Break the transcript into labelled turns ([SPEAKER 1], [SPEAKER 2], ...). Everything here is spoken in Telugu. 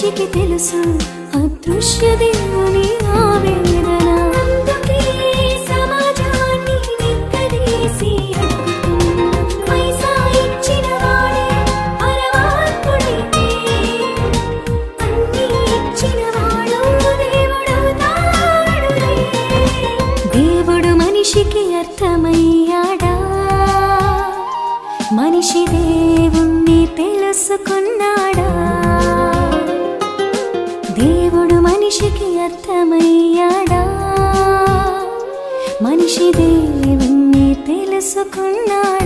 [SPEAKER 1] మనిషికి తెలుసు అదృశ్య దేవుని ఆవేదన. అందుకే సమాజాన్ని నిగ్గదీసి పైసా ఇచ్చిన వాడే పరమాత్ముడైతే అన్నీ ఇచ్చిన వాడు దేవుడవుతాడులే. దేవుడు మనిషికి అర్థమయ్యాడా? మనిషి దేవుణ్ణి తెలుసుకున్నాడా? దేవుడు మనిషికి అర్థమయ్యాడా? మనిషి దేవుణ్ణి తెలుసుకున్నాడా?